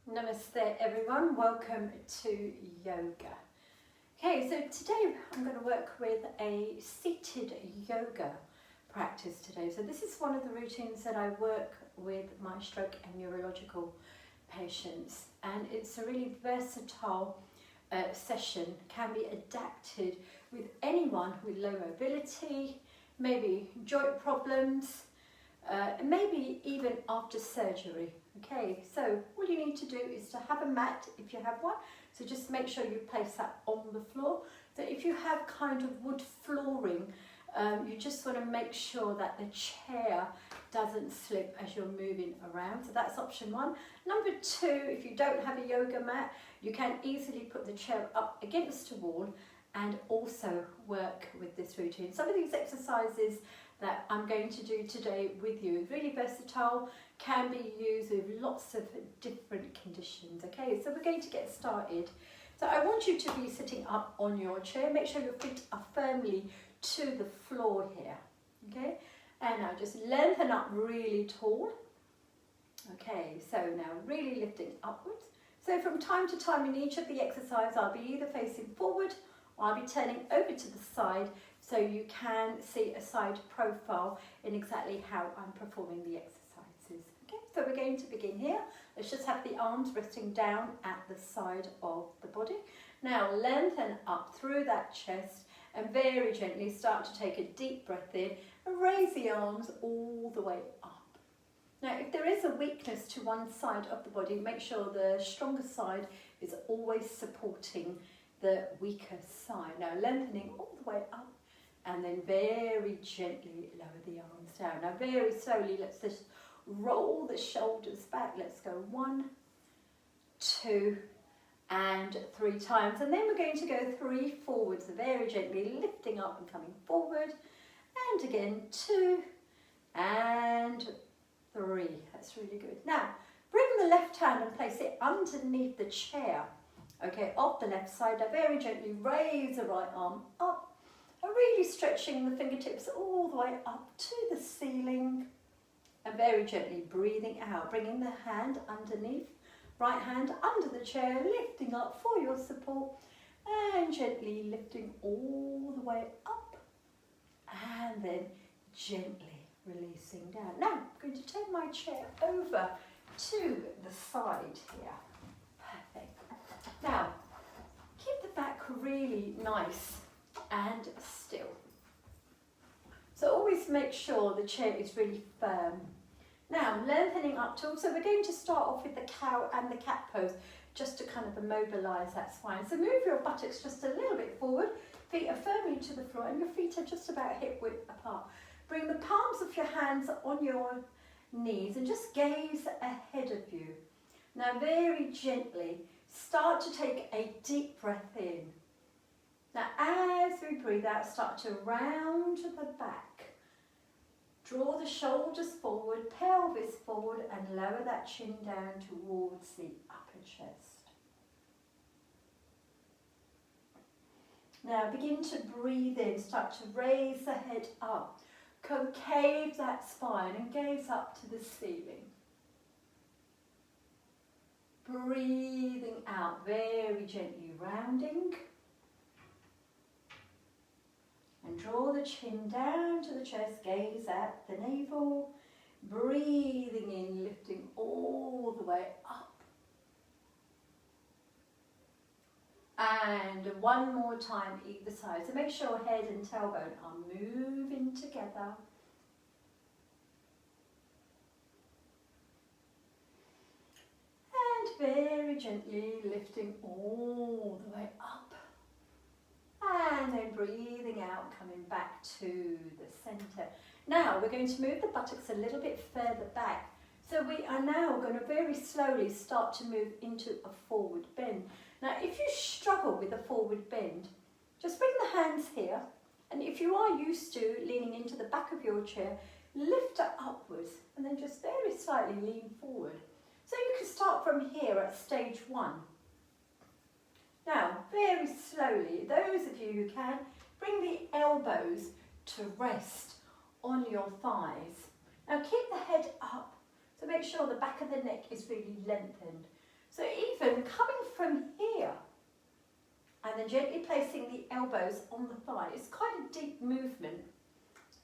Namaste everyone, welcome to yoga. Okay, so today I'm going to work with a seated yoga practice today. So this is one of the routines that I work with my stroke and neurological patients, and it's a really versatile session, can be adapted with anyone with low mobility, maybe joint problems, maybe even after surgery. Okay, so all you need to do is to have a mat if you have one. So just make sure you place that on the floor. So if you have kind of wood flooring, you just want to make sure that the chair doesn't slip as you're moving around. So that's option one. Number two, if you don't have a yoga mat, you can easily put the chair up against a wall and also work with this routine. Some of these exercises that I'm going to do today with you is really versatile, can be used with lots of different conditions. Okay, so we're going to get started. So I want you to be sitting up on your chair. Make sure your feet are firmly to the floor here. Okay, and now just lengthen up really tall. Okay, so now really lifting upwards. So from time to time in each of the exercises, I'll be either facing forward or I'll be turning over to the side, so you can see a side profile in exactly how I'm performing the exercises. Okay, so we're going to begin here. Let's just have the arms resting down at the side of the body. Now lengthen up through that chest and very gently start to take a deep breath in and raise the arms all the way up. Now if there is a weakness to one side of the body, make sure the stronger side is always supporting the weaker side. Now lengthening all the way up and then very gently lower the arms down. Now very slowly, let's just roll the shoulders back. Let's go 1, 2 and 3 times, and then we're going to go 3 forwards, very gently lifting up and coming forward, and again 2 and 3. That's really good. Now bring the left hand and place it underneath the chair, okay, of the left side. Now very gently raise the right arm up and really stretching the fingertips all the way up to the ceiling, and very gently breathing out, bringing the hand underneath, right hand under the chair, lifting up for your support, and gently lifting all the way up, and then gently releasing down. Now I'm going to turn my chair over to the side here. Perfect. Now keep the back really nice and still. So always make sure the chair is really firm. Now lengthening up tall. So we're going to start off with the cow and the cat pose, just to kind of immobilize that spine. So move your buttocks just a little bit forward, feet are firmly to the floor and your feet are just about hip width apart. Bring the palms of your hands on your knees and just gaze ahead of you. Now very gently start to take a deep breath in. Now as we breathe out, start to round the back. Draw the shoulders forward, pelvis forward, and lower that chin down towards the upper chest. Now begin to breathe in, start to raise the head up. Concave that spine and gaze up to the ceiling. Breathing out, very gently rounding. And draw the chin down to the chest, gaze at the navel, breathing in, lifting all the way up. And one more time either side. So make sure head and tailbone are moving together. And very gently lifting all the way up. And then breathing out, coming back to the center. Now we're going to move the buttocks a little bit further back. So we are now going to very slowly start to move into a forward bend. Now if you struggle with a forward bend, just bring the hands here. And if you are used to leaning into the back of your chair, lift it upwards and then just very slightly lean forward. So you can start from here at stage 1. Now, very slowly, those of you who can, bring the elbows to rest on your thighs. Now keep the head up, so make sure the back of the neck is really lengthened. So even coming from here and then gently placing the elbows on the thigh, it's quite a deep movement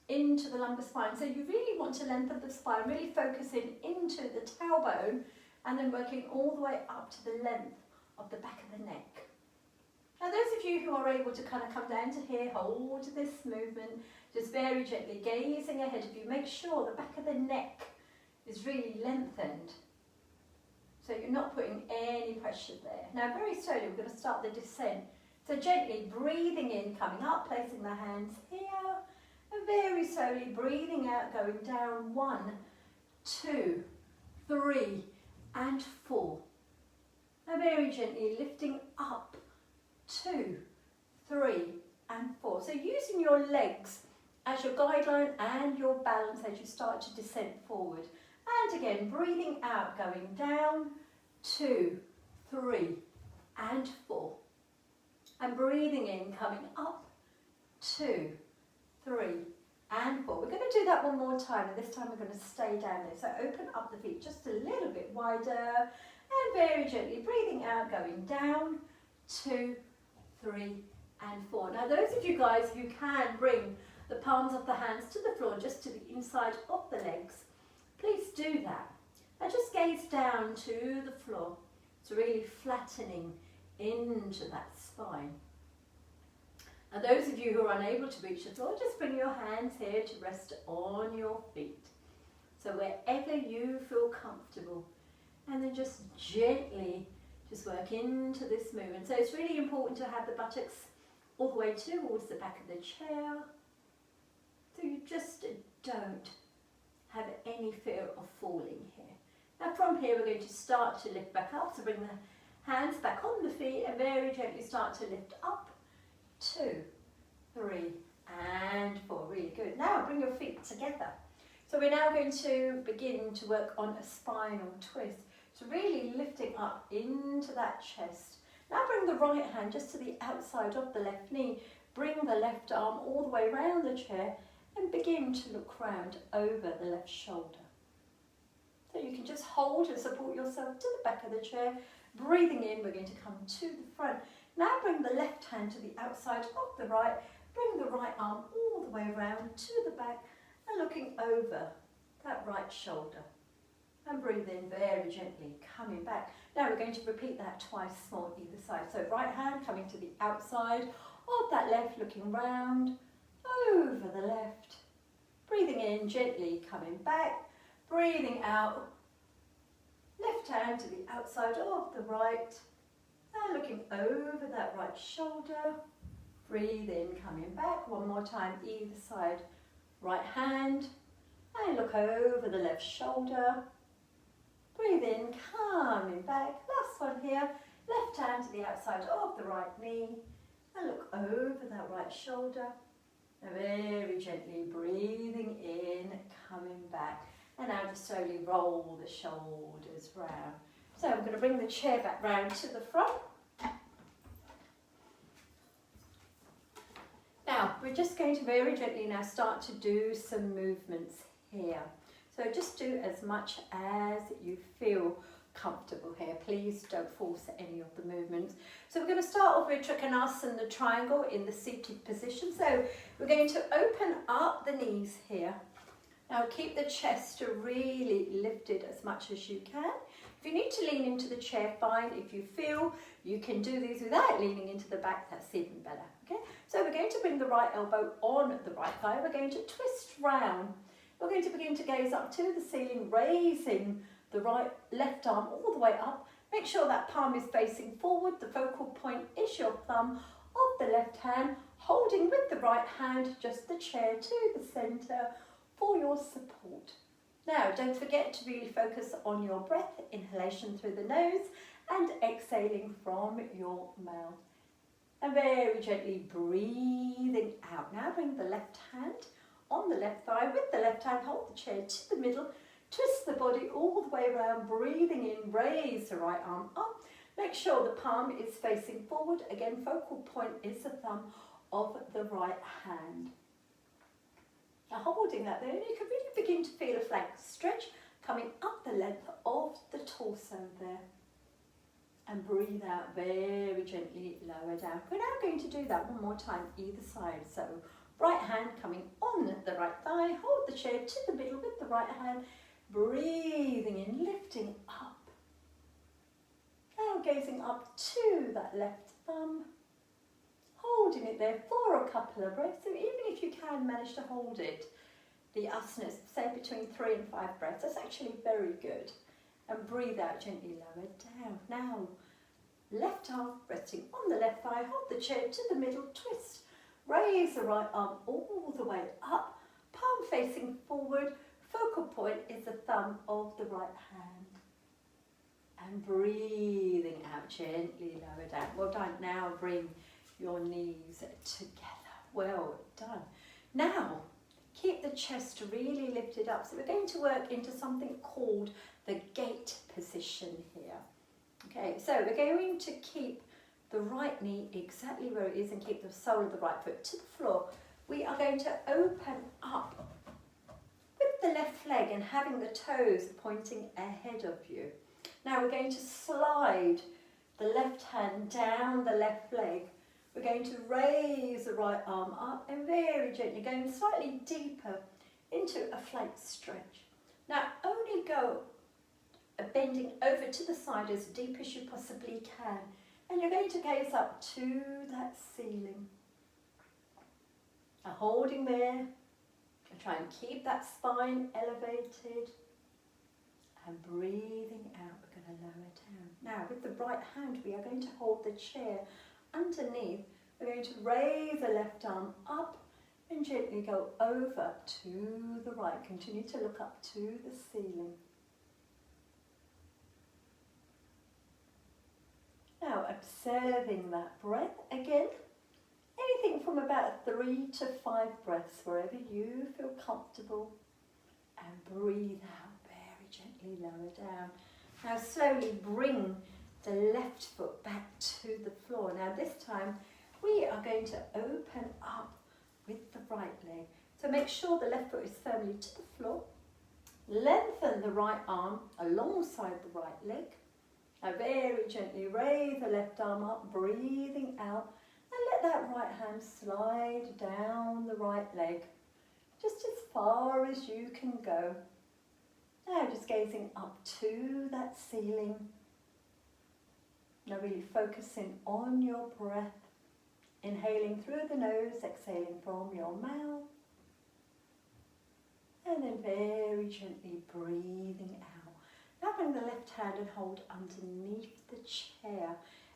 into the lumbar spine. So you really want to lengthen the spine, really focusing into the tailbone and then working all the way up to the length of the back of the neck. Now those of you who are able to kind of come down to here, hold this movement, just very gently gazing ahead of you. Make sure the back of the neck is really lengthened, so you're not putting any pressure there. Now very slowly we're going to start the descent. So gently breathing in, coming up, placing the hands here, and very slowly breathing out, going down 1, 2, 3, and 4. And very gently lifting up, 2, 3, and 4. So using your legs as your guideline and your balance as you start to descend forward. And again, breathing out, going down, 2, 3, and 4. And breathing in, coming up, 2, 3, and 4. We're going to do that one more time, and this time we're going to stay down there. So open up the feet just a little bit wider, and very gently breathing out, going down, 2, 3, and 4. Now those of you guys who can bring the palms of the hands to the floor, just to the inside of the legs, please do that. Now just gaze down to the floor. It's really flattening into that spine. And those of you who are unable to reach the floor, just bring your hands here to rest on your feet. So wherever you feel comfortable, and then just gently just work into this movement. So it's really important to have the buttocks all the way towards the back of the chair, so you just don't have any fear of falling here. Now from here we're going to start to lift back up, so bring the hands back on the feet and very gently start to lift up, 2, 3, and 4. Really good. Now bring your feet together. So we're now going to begin to work on a spinal twist. So really lifting up into that chest. Now bring the right hand just to the outside of the left knee. Bring the left arm all the way around the chair and begin to look round over the left shoulder. So you can just hold and support yourself to the back of the chair. Breathing in, we're going to come to the front. Now bring the left hand to the outside of the right. Bring the right arm all the way around to the back and looking over that right shoulder. And breathe in very gently, coming back. Now we're going to repeat that twice more either side. So right hand coming to the outside of that left, looking round, over the left. Breathing in gently, coming back. Breathing out, left hand to the outside of the right. And looking over that right shoulder. Breathe in, coming back. One more time, either side. Right hand. And look over the left shoulder. Breathe in, coming back. Last one here. Left hand to the outside of the right knee. And look over that right shoulder. And very gently breathing in, coming back. And now just slowly roll the shoulders round. So I'm going to bring the chair back round to the front. Now we're just going to very gently now start to do some movements here. So just do as much as you feel comfortable here. Please don't force any of the movements. So we're going to start off with Trikonasana, the triangle in the seated position. So we're going to open up the knees here. Now keep the chest really lifted as much as you can. If you need to lean into the chair, fine. If you feel you can do these without leaning into the back, that's even better. Okay. So we're going to bring the right elbow on the right thigh. We're going to twist round. We're going to begin to gaze up to the ceiling, raising the left arm all the way up. Make sure that palm is facing forward. The focal point is your thumb of the left hand, holding with the right hand just the chair to the centre for your support. Now, don't forget to really focus on your breath, inhalation through the nose and exhaling from your mouth. And very gently breathing out. Now bring the left hand on the left thigh. With the left hand, hold the chair to the middle. Twist the body all the way around. Breathing in, raise the right arm up. Make sure the palm is facing forward. Again, focal point is the thumb of the right hand. Now holding that there, you can really begin to feel a flank stretch coming up the length of the torso there. And breathe out very gently, lower down. We're now going to do that one more time, either side. So right hand coming on the right thigh, hold the chair to the middle with the right hand, breathing in, lifting up. Now gazing up to that left thumb, holding it there for a couple of breaths. So even if you can manage to hold it, the asanas, say between 3 and 5 breaths, that's actually very good. And breathe out gently, lower down. Now, left arm resting on the left thigh, hold the chair to the middle, twist. Raise the right arm all the way up, palm facing forward. Focal point is the thumb of the right hand. And breathing out gently, lower down. Well done. Now bring your knees together. Well done. Now, keep the chest really lifted up. So we're going to work into something called the gate position here. Okay, so we're going to keep the right knee exactly where it is and keep the sole of the right foot to the floor. We are going to open up with the left leg and having the toes pointing ahead of you. Now we're going to slide the left hand down the left leg. We're going to raise the right arm up and very gently going slightly deeper into a flank stretch. Now only go bending over to the side as deep as you possibly can. And you're going to gaze up to that ceiling. Now holding there, and try and keep that spine elevated. And breathing out, we're going to lower down. Now with the right hand, we are going to hold the chair underneath. We're going to raise the left arm up and gently go over to the right. Continue to look up to the ceiling. Now observing that breath again, anything from about 3 to 5 breaths wherever you feel comfortable, and breathe out very gently, lower down. Now slowly bring the left foot back to the floor. Now this time we are going to open up with the right leg. So make sure the left foot is firmly to the floor. Lengthen the right arm alongside the right leg. Now very gently raise the left arm up, breathing out, and let that right hand slide down the right leg, just as far as you can go. Now just gazing up to that ceiling. Now really focusing on your breath, inhaling through the nose, exhaling from your mouth, and then very gently breathing out. Now bring the left hand and hold underneath the chair.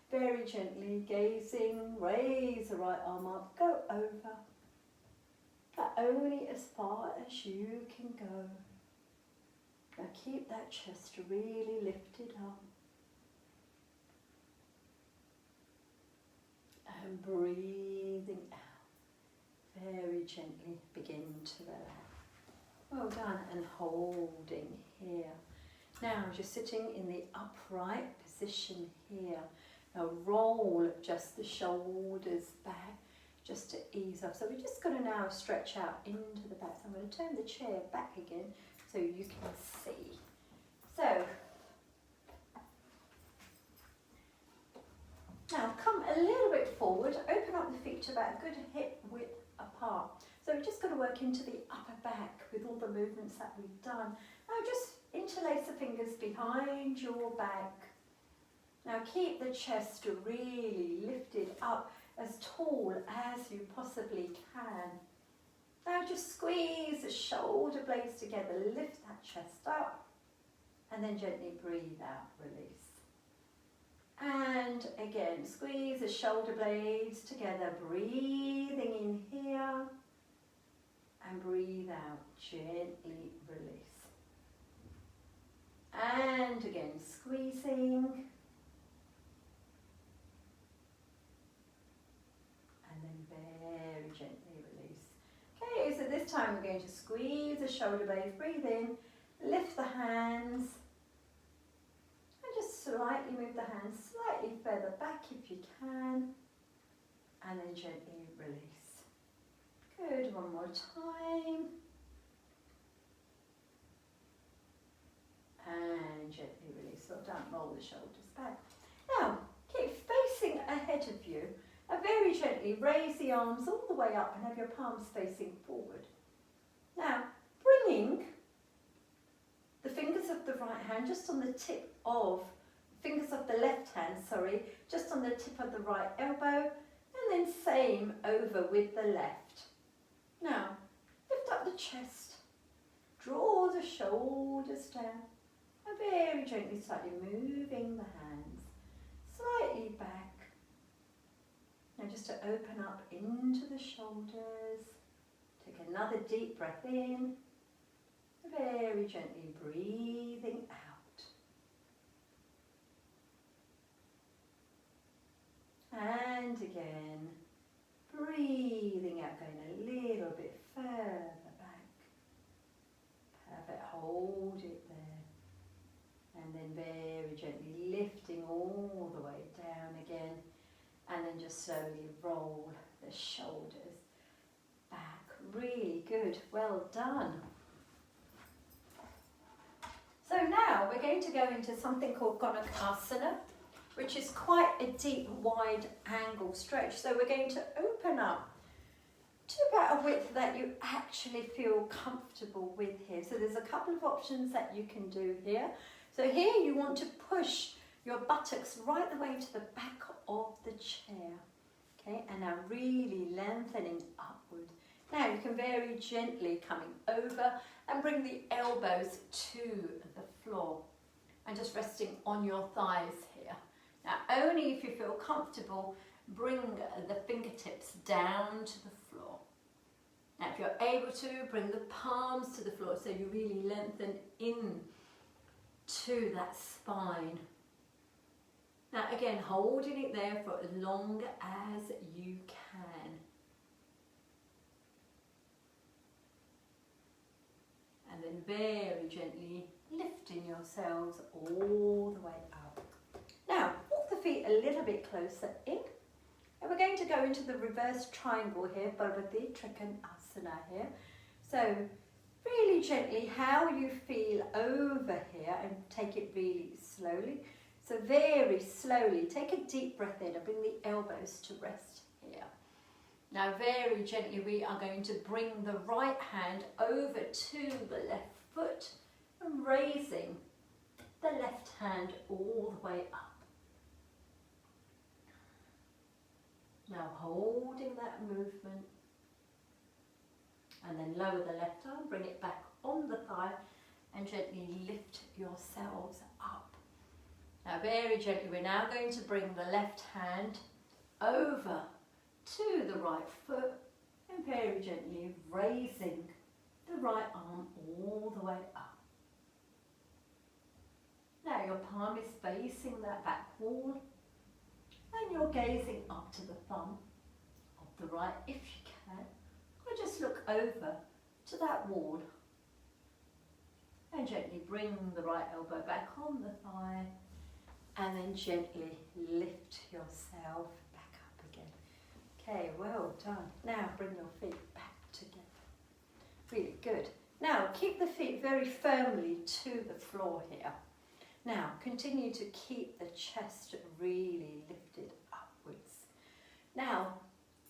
Very gently gazing, raise the right arm up, go over, but only as far as you can go. Now keep that chest really lifted up. And breathing out. Very gently begin to relax. Well done, and holding here. Now just sitting in the upright position here. Now roll just the shoulders back just to ease off. So we're just going to now stretch out into the back. So I'm going to turn the chair back again so you can see. So now come a little bit forward, open up the feet to about a good hip width apart. So we're just going to work into the upper back with all the movements that we've done. Now just interlace the fingers behind your back. Now keep the chest really lifted up as tall as you possibly can. Now just squeeze the shoulder blades together, lift that chest up, and then gently breathe out, release. And again, squeeze the shoulder blades together, breathing in here, and breathe out, gently release. And again, squeezing. And then very gently release. Okay, so this time we're going to squeeze the shoulder blades, breathe in, lift the hands, and just slightly move the hands slightly further back if you can, and then gently release. Good, one more time. And gently release. Well done, roll the shoulders back. Now, gently raise the arms all the way up and have your palms facing forward. Now, bringing the fingers of the right hand just on the tip of, fingers of the left hand, sorry, just on the tip of the right elbow, and then same over with the left. Now, lift up the chest, draw the shoulders down, and very gently, slightly moving the hands, slightly back. Now just to open up into the shoulders, take another deep breath in, very gently breathing out. And again, breathing out, going a little bit further back. Perfect, hold it there. And then very gently lifting all the way down again. And then just slowly roll the shoulders back. Really good, well done. So now we're going to go into something called asana, which is quite a deep, wide angle stretch. So we're going to open up to about a width that you actually feel comfortable with here. So there's a couple of options that you can do here. So here you want to push your buttocks right the way to the back of the chair. Okay, and now really lengthening upward. Now you can very gently coming over and bring the elbows to the floor and just resting on your thighs here. Now only if you feel comfortable, bring the fingertips down to the floor. Now if you're able to, bring the palms to the floor so you really lengthen in to that spine. Now again, holding it there for as long as you can. And then very gently lifting yourselves all the way up. Now, walk the feet a little bit closer in. And we're going to go into the reverse triangle here, Bhavati Trikonasana here. So, really gently, how you feel over here, and take it really slowly. So very slowly, take a deep breath in and bring the elbows to rest here. Now very gently we are going to bring the right hand over to the left foot and raising the left hand all the way up. Now holding that movement and then lower the left arm, bring it back on the thigh and gently lift yourselves up. Now very gently we're now going to bring the left hand over to the right foot and very gently raising the right arm all the way up. Now your palm is facing that back wall and you're gazing up to the thumb of the right if you can, or just look over to that wall and gently bring the right elbow back on the thigh. And then gently lift yourself back up again. Okay, well done. Now bring your feet back together. Really good. Now keep the feet very firmly to the floor here. Now continue to keep the chest really lifted upwards. Now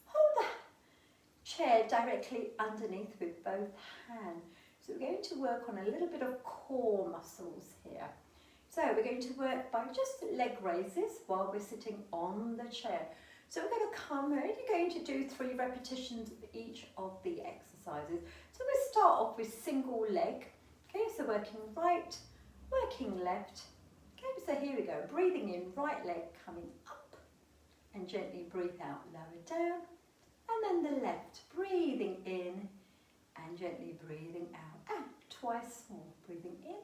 hold the chair directly underneath with both hands. So we're going to work on a little bit of core muscles here. So we're going to work by just leg raises while we're sitting on the chair. So we're going to come, we're only going to do 3 repetitions of each of the exercises. So we'll start off with single leg. Okay, so working right, working left. Okay, so here we go. Breathing in, right leg coming up and gently breathe out, lower down. And then the left, breathing in and gently breathing out. And twice more, breathing in.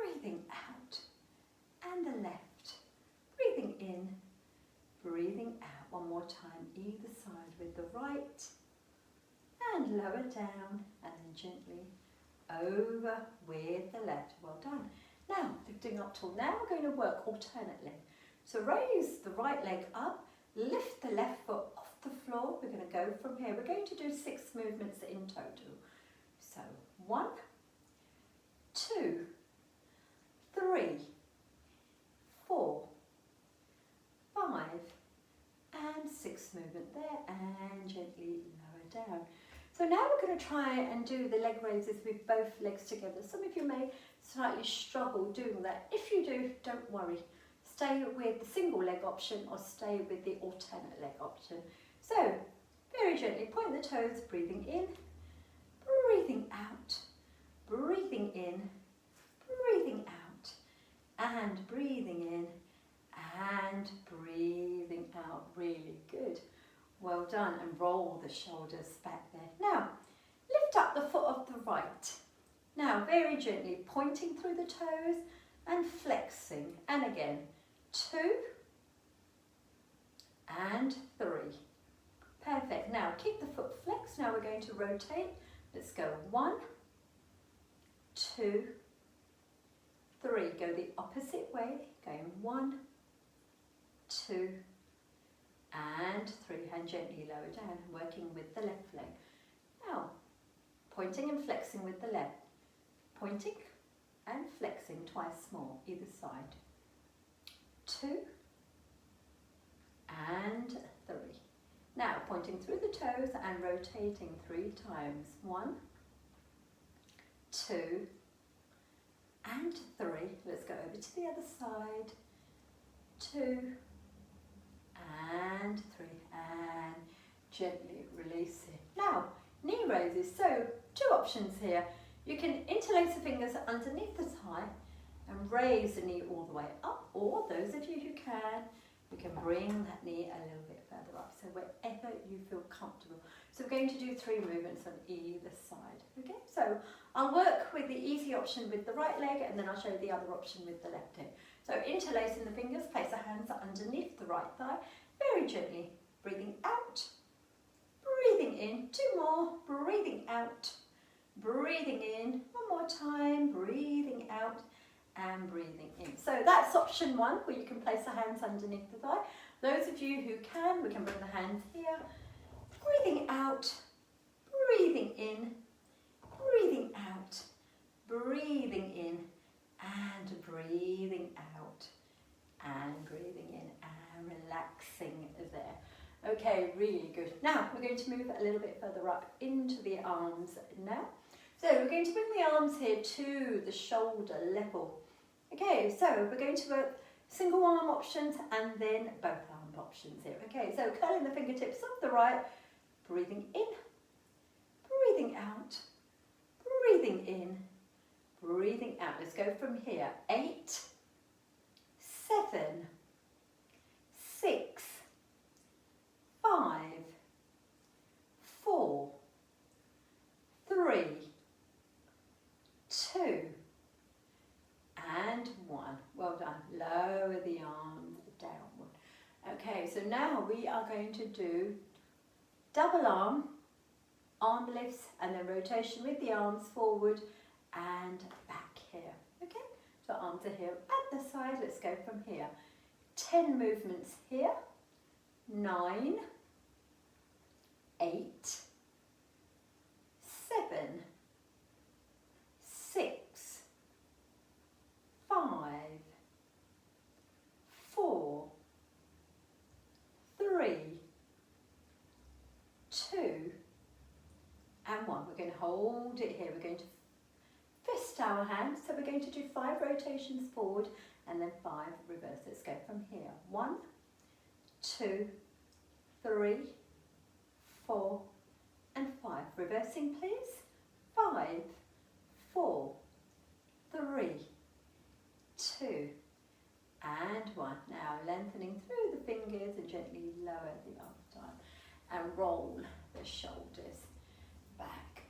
Breathing out, and the left, breathing in, breathing out. One more time, either side with the right, and lower down, and then gently over with the left. Well done. Now, lifting up till now, we're going to work alternately. So raise the right leg up, lift the left foot off the floor. We're going to go from here. We're going to do 6 movements in total. So 1, 2, 3, 4, 5, and 6 6 movement there, and gently lower down. So now we're going to try and do the leg raises with both legs together. Some of you may slightly struggle doing that. If you do, don't worry. Stay with the single leg option or stay with the alternate leg option. So, very gently point the toes, breathing in, breathing out, breathing in, breathing out, and breathing in, and breathing out. Really good. Well done, and roll the shoulders back there. Now, lift up the foot of the right. Now, very gently, pointing through the toes and flexing. And again, 2 and 3. Perfect. Now, keep the foot flexed. Now we're going to rotate. Let's go 1, 2, 3. Go the opposite way. Going 1, 2, and 3, and gently lower down, working with the left leg. Now, pointing and flexing with the left. Pointing and flexing twice more, either side. 2 and 3. Now, pointing through the toes and rotating 3 times. 1, 2, and 3. Let's go over to the other side. 2, and 3, and gently release it. Now, knee raises. So, 2 options here. You can interlace the fingers underneath the thigh and raise the knee all the way up, or those of you who can, you can bring that knee a little bit further up, so wherever you feel comfortable. So we're going to do 3 movements on either side. Okay, so I'll work with the easy option with the right leg, and then I'll show you the other option with the left leg. So interlacing the fingers, place the hands underneath the right thigh, very gently, breathing out, breathing in, 2 more, breathing out, breathing in, 1 more time, breathing out, and breathing in. So that's option 1, where you can place the hands underneath the thigh. Those of you who can, we can bring the hands here, breathing out, breathing in, breathing out, breathing in, and breathing out, and breathing in, and relaxing there. Okay, really good. Now we're going to move a little bit further up into the arms now. So we're going to bring the arms here to the shoulder level. Okay, so we're going to work single arm options and then both arm options here. Okay, so curling the fingertips of the right, breathing in, breathing out, breathing in, breathing out. Let's go from here. 8, 7, 6, 5, 4, 3, 2, and 1. Well done. Lower the arms downward. Okay, so now we are going to do double arm lifts, and then rotation with the arms forward and back here. Okay, so arms are here at the side. Let's go from here. 10 movements here. 9, 8, 7, 6, 5, 4, 3, 2, and 1. We're going to hold it here. We're going to fist our hands. So we're going to do 5 rotations forward and then 5 reverse. Let's go from here. 1, 2, 3, 4, and 5. Reversing, please. 5, 4, 3, 2, and 1. Now lengthening through the fingers and gently lower the arms down and roll the shoulders back.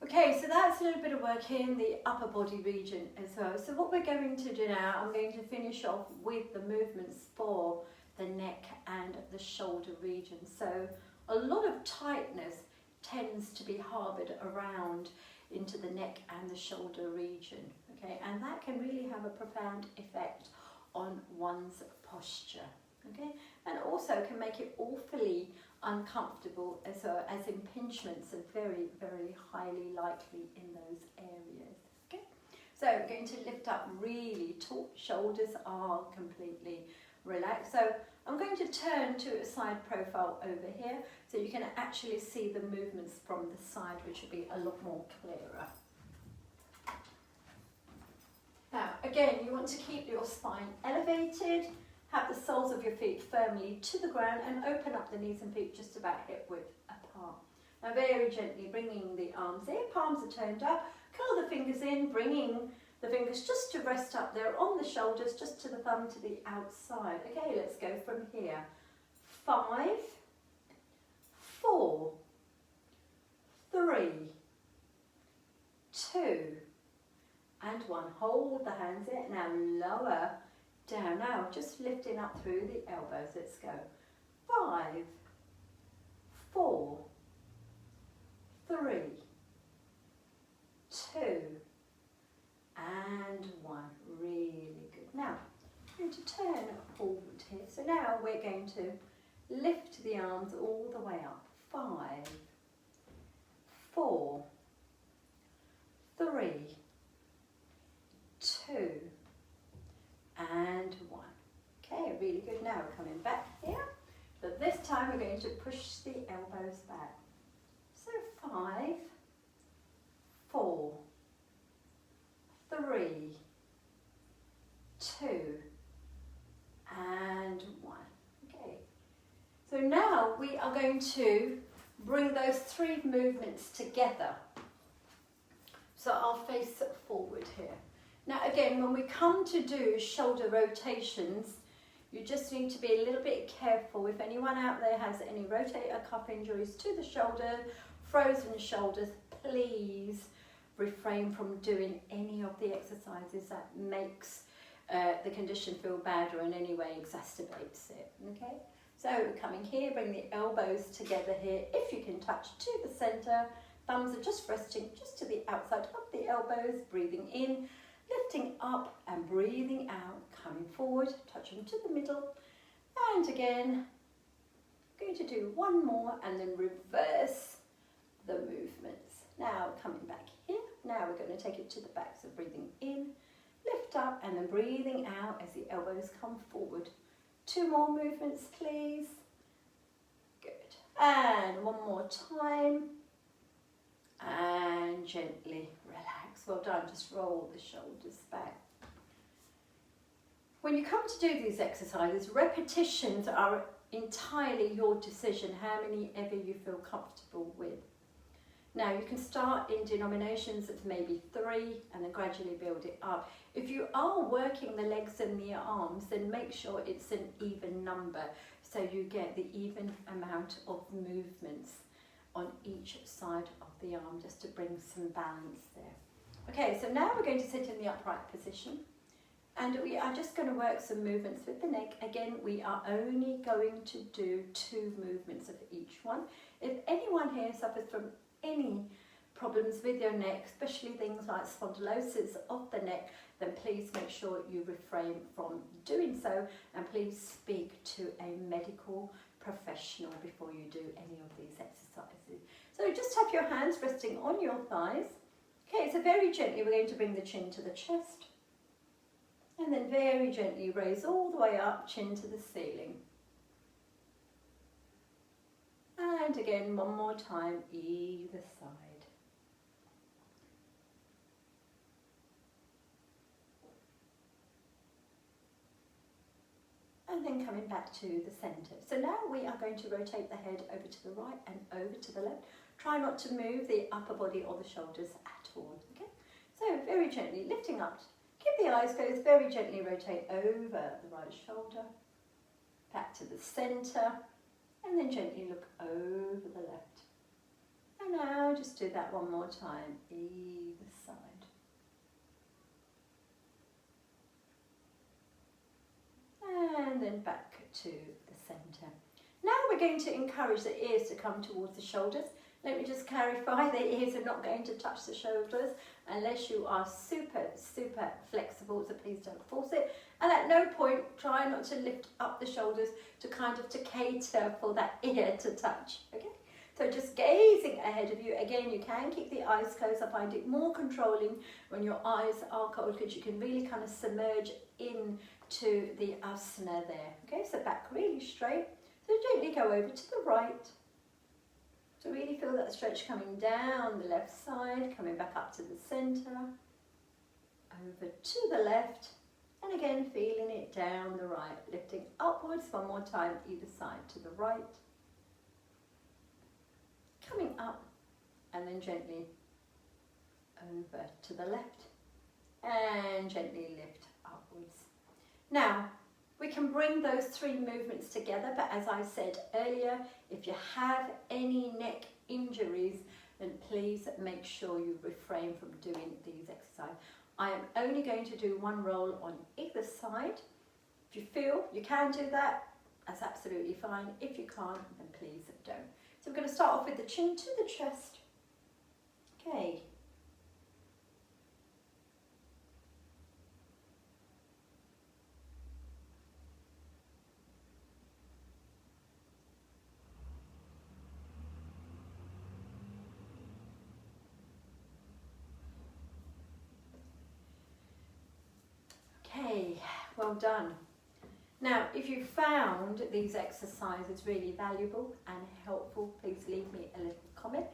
Okay, so that's a little bit of work in the upper body region as well. So what we're going to do now, I'm going to finish off with the movements for the neck and the shoulder region. So a lot of tightness tends to be harboured around into the neck and the shoulder region, okay, and that can really have a profound effect on one's posture, okay, and also can make it awfully uncomfortable as impingements are very, very highly likely in those areas. Okay, so we're going to lift up really tall. Shoulders are completely relax. So I'm going to turn to a side profile over here so you can actually see the movements from the side, which will be a lot more clearer. Now, again, you want to keep your spine elevated, have the soles of your feet firmly to the ground, and open up the knees and feet just about hip width apart. Now, very gently bringing the arms in, palms are turned up, curl the fingers in, bringing the fingers just to rest up there on the shoulders, just to the thumb to the outside. Okay, let's go from here. 5, 4, 3, 2, and 1. Hold the hands in. Now lower down. Now just lifting up through the elbows. Let's go. 5, 4, 3, 2, and 1. Really good. Now I'm going to turn forward here. So now we're going to lift the arms all the way up. 5, 4, 3, 2, and 1. Okay, really good. Now we're coming back here, but this time we're going to push the elbows back. So 5, 4, 3, 2, and 1. Okay, so now we are going to bring those 3 movements together. So I'll face forward here. Now again, when we come to do shoulder rotations, you just need to be a little bit careful. If anyone out there has any rotator cuff injuries to the shoulder, frozen shoulders, please refrain from doing any of the exercises that makes the condition feel bad or in any way exacerbates it. Okay, so coming here, bring the elbows together here. If you can touch to the center, thumbs are just resting just to the outside of the elbows, breathing in, lifting up and breathing out, coming forward, touching to the middle, and again, going to do one more and then reverse the movements. Now coming back here, now we're going to take it to the back, so breathing in, lift up and then breathing out as the elbows come forward. 2 more movements please. Good. And one more time. And gently relax. Well done. Just roll the shoulders back. When you come to do these exercises, repetitions are entirely your decision, how many ever you feel comfortable with. Now you can start in denominations of maybe 3 and then gradually build it up. If you are working the legs and the arms, then make sure it's an even number so you get the even amount of movements on each side of the arm, just to bring some balance there. Okay, so now we're going to sit in the upright position and we are just going to work some movements with the neck. Again, we are only going to do 2 movements of each one. If anyone here suffers from any problems with your neck, especially things like spondylosis of the neck, then please make sure you refrain from doing so and please speak to a medical professional before you do any of these exercises. So just have your hands resting on your thighs. Okay, so very gently we're going to bring the chin to the chest and then very gently raise all the way up, chin to the ceiling. And again, one more time, either side. And then coming back to the centre. So now we are going to rotate the head over to the right and over to the left. Try not to move the upper body or the shoulders at all. Okay? So very gently lifting up. Keep the eyes closed, very gently rotate over the right shoulder. Back to the centre. And then gently look over the left. And now just do that one more time, either side. And then back to the centre. Now we're going to encourage the ears to come towards the shoulders. Let me just clarify, the ears are not going to touch the shoulders unless you are super flexible, so please don't force it. And at no point try not to lift up the shoulders to cater for that ear to touch, okay? So just gazing ahead of you. Again, you can keep the eyes closed. I find it more controlling when your eyes are closed because you can really kind of submerge into the asana there. Okay, so back really straight. So gently go over to the right. So really feel that stretch coming down the left side, coming back up to the centre, over to the left, and again feeling it down the right, lifting upwards one more time, either side to the right, coming up, and then gently over to the left, and gently lift upwards. Now, we can bring those three movements together, but as I said earlier, if you have any neck injuries, then please make sure you refrain from doing these exercises. I am only going to do one roll on either side. If you feel you can do that, that's absolutely fine. If you can't, then please don't. So we're going to start off with the chin to the chest. Okay. Okay, well done. Now, if you found these exercises really valuable and helpful, please leave me a little comment.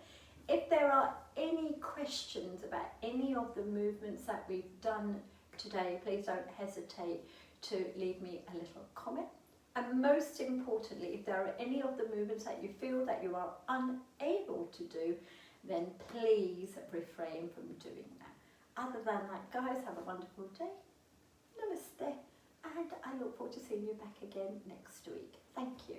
If there are any questions about any of the movements that we've done today, please don't hesitate to leave me a little comment. And most importantly, if there are any of the movements that you feel that you are unable to do, then please refrain from doing that. Other than that, guys, have a wonderful day. Namaste, and I look forward to seeing you back again next week. Thank you.